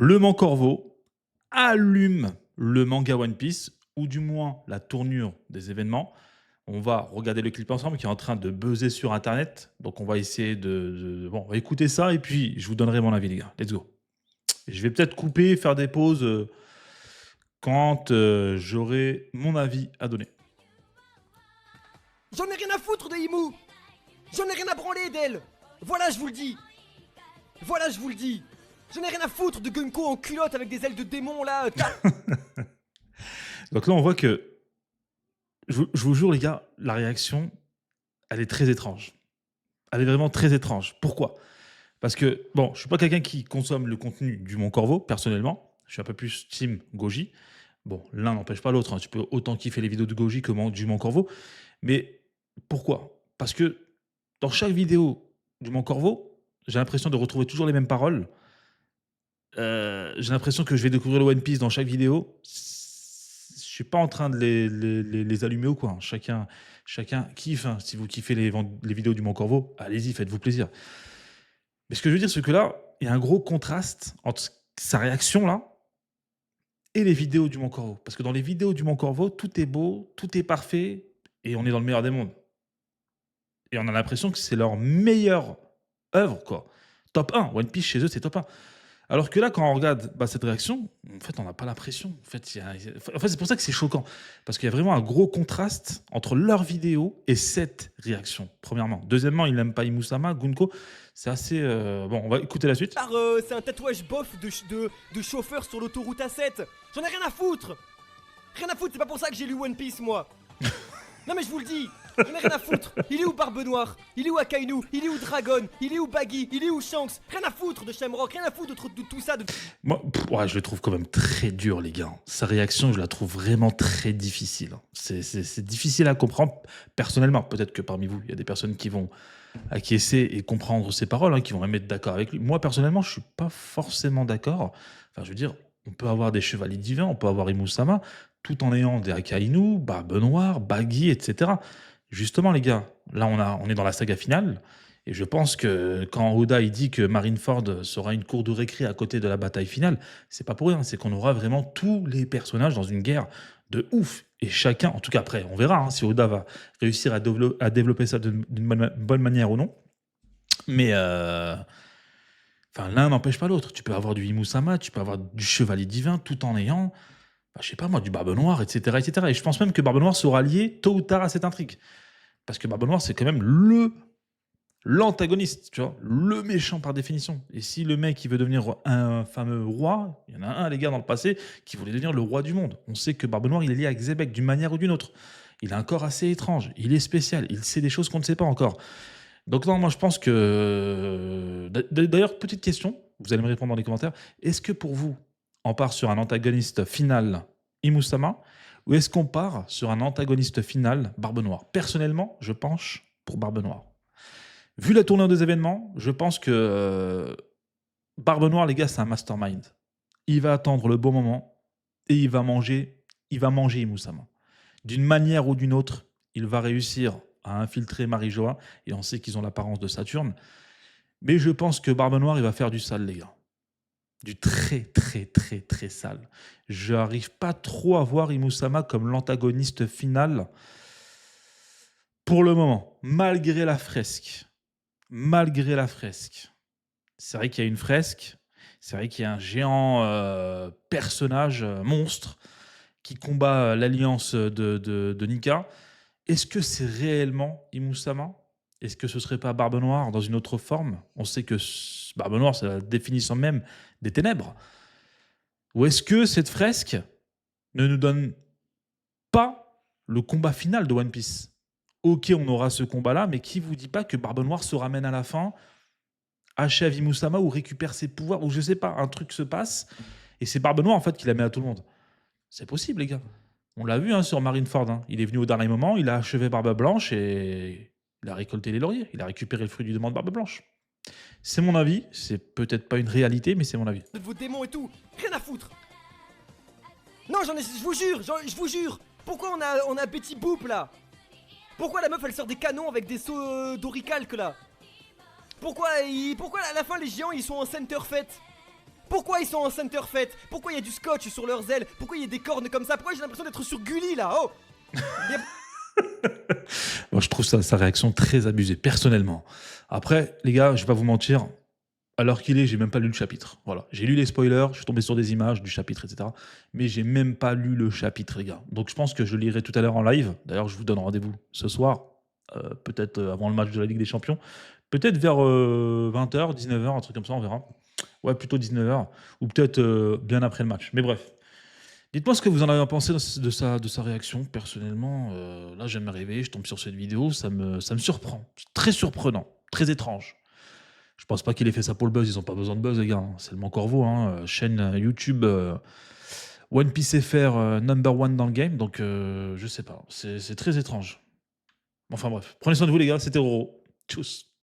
Le Mancorvo allume le manga One Piece, ou du moins la tournure des événements. On va regarder le clip ensemble qui est en train de buzzer sur internet. Donc on va essayer Bon, on va écouter ça et puis je vous donnerai mon avis, les gars. Let's go. Je vais peut-être couper, faire des pauses quand j'aurai mon avis à donner. J'en ai rien à foutre de Imu. J'en ai rien à branler d'elle. Voilà, je vous le dis. Voilà, je vous le dis. J'en ai rien à foutre de Gunko en culotte avec des ailes de démon là. Donc là, on voit que, je vous jure, les gars, la réaction, elle est très étrange. Elle est vraiment très étrange. Pourquoi? Parce que, bon, je suis pas quelqu'un qui consomme le contenu du Mon Corvo, personnellement. Je suis un peu plus team Goji. Bon, l'un n'empêche pas l'autre, hein. Tu peux autant kiffer les vidéos de Goji que du Mon Corvo. Mais pourquoi? Parce que dans chaque vidéo du Mon Corvo, j'ai l'impression de retrouver toujours les mêmes paroles. J'ai l'impression que je vais découvrir le One Piece dans chaque vidéo. Je suis pas en train de les allumer ou quoi, hein. Chacun kiffe, hein. Si vous kiffez les vidéos du Mon Corvo, allez-y, faites-vous plaisir. Mais ce que je veux dire, c'est que là, il y a un gros contraste entre sa réaction là et les vidéos du Mon Corvo. Parce que dans les vidéos du Mon Corvo, tout est beau, tout est parfait et on est dans le meilleur des mondes. Et on a l'impression que c'est leur meilleure œuvre, quoi. Top 1. One Piece chez eux, c'est top 1. Alors que là, quand on regarde cette réaction, en fait, on n'a pas l'impression. En fait, c'est pour ça que c'est choquant. Parce qu'il y a vraiment un gros contraste entre leur vidéo et cette réaction, premièrement. Deuxièmement, ils n'aiment pas Imusama, Gunko. C'est assez... Bon, on va écouter la suite. C'est un tatouage bof de chauffeur sur l'autoroute A7. J'en ai rien à foutre. Rien à foutre, c'est pas pour ça que j'ai lu One Piece, moi. Non mais je vous le dis, j'en ai rien à foutre. Il est où Barbe Noire? Il est où Akainu? Il est où Dragon? Il est où Baggy? Il est où Shanks? Rien à foutre de Shamrock, rien à foutre de tout ça. Moi, ouais, je le trouve quand même très dur, les gars. Sa réaction, je la trouve vraiment très difficile. C'est difficile à comprendre personnellement. Peut-être que parmi vous, il y a des personnes qui vont acquiescer et comprendre ses paroles, hein, qui vont même être d'accord avec lui. Moi, personnellement, je suis pas forcément d'accord. Enfin, je veux dire, on peut avoir des chevaliers divins, on peut avoir Imusama, tout en ayant des Akainu, Barbe Noire, Baggy, etc. Justement, les gars, là, on est dans la saga finale. Et je pense que quand Oda il dit que Marineford sera une cour de récré à côté de la bataille finale, c'est pas pour rien, c'est qu'on aura vraiment tous les personnages dans une guerre de ouf. Et chacun, en tout cas après, on verra hein, si Oda va réussir à développer ça d'une bonne manière ou non. Mais l'un n'empêche pas l'autre. Tu peux avoir du Imusama, tu peux avoir du Chevalier Divin, tout en ayant, je sais pas moi, du Barbe Noire, etc., etc. Et je pense même que Barbe Noire sera lié tôt ou tard à cette intrigue. Parce que Barbe Noire, c'est quand même l'antagoniste, tu vois, le méchant par définition. Et si le mec, il veut devenir un fameux roi, il y en a un, les gars, dans le passé, qui voulait devenir le roi du monde. On sait que Barbe Noire, il est lié à Xebec d'une manière ou d'une autre. Il a un corps assez étrange, il est spécial, il sait des choses qu'on ne sait pas encore. Donc non, moi je pense que... D'ailleurs, petite question, vous allez me répondre dans les commentaires. Est-ce que pour vous, on part sur un antagoniste final, Imusama, ou est-ce qu'on part sur un antagoniste final, Barbe Noire? Personnellement, je penche pour Barbe Noire. Vu la tournure des événements, je pense que Barbe Noire, les gars, c'est un mastermind. Il va attendre le bon moment et il va manger Imusama. D'une manière ou d'une autre, il va réussir à infiltrer Marijoa et on sait qu'ils ont l'apparence de Saturne. Mais je pense que Barbe Noire, il va faire du sale, les gars. Du très, très, très, très sale. Je n'arrive pas trop à voir Imusama comme l'antagoniste final pour le moment, malgré la fresque. Malgré la fresque. C'est vrai qu'il y a une fresque, c'est vrai qu'il y a un géant personnage monstre qui combat l'alliance de Nika. Est-ce que c'est réellement Imusama? Est-ce que ce serait pas Barbe Noire dans une autre forme? On sait que Barbe Noire, c'est la définition même des ténèbres. Ou est-ce que cette fresque ne nous donne pas le combat final de One Piece? Ok, on aura ce combat-là, mais qui vous dit pas que Barbe Noire se ramène à la fin, achève Imusama ou récupère ses pouvoirs, ou je sais pas, un truc se passe, et c'est Barbe Noire en fait qui la met à tout le monde. C'est possible, les gars. On l'a vu hein, sur Marineford. Hein. Il est venu au dernier moment, il a achevé Barbe Blanche et il a récolté les lauriers. Il a récupéré le fruit du démon de Barbe Blanche. C'est mon avis. C'est peut-être pas une réalité, mais c'est mon avis. De vos démons et tout, rien à foutre. Non, je vous jure. Pourquoi on a Betty Boop là? Pourquoi la meuf elle sort des canons avec des sauts d'oricalque là? Pourquoi à la fin les géants ils sont en center fête? Pourquoi ils sont en center fait? Pourquoi il y a du scotch sur leurs ailes? Pourquoi il y a des cornes comme ça? Pourquoi j'ai l'impression d'être sur Gulli là? Oh! Moi, je trouve sa réaction très abusée, personnellement. Après, les gars, je vais pas vous mentir, à l'heure qu'il est, j'ai même pas lu le chapitre. Voilà, j'ai lu les spoilers, je suis tombé sur des images du chapitre, etc. Mais j'ai même pas lu le chapitre, les gars. Donc je pense que je le lirai tout à l'heure en live. D'ailleurs, je vous donne rendez-vous ce soir, peut-être avant le match de la Ligue des Champions. Peut-être vers 20h, 19h, un truc comme ça, on verra. Ouais, plutôt 19h. Ou peut-être bien après le match. Mais bref. Dites-moi ce que vous en avez pensé de sa réaction. Personnellement, là, je viens de m'arriver, je tombe sur cette vidéo, ça me surprend. C'est très surprenant, très étrange. Je pense pas qu'il ait fait ça pour le buzz, ils ont pas besoin de buzz, les gars, hein. C'est le Mans Corvo, hein, chaîne YouTube One Piece FR number one dans le game, donc je sais pas, c'est très étrange. Enfin bref, prenez soin de vous, les gars, c'était Roro. Tchuss.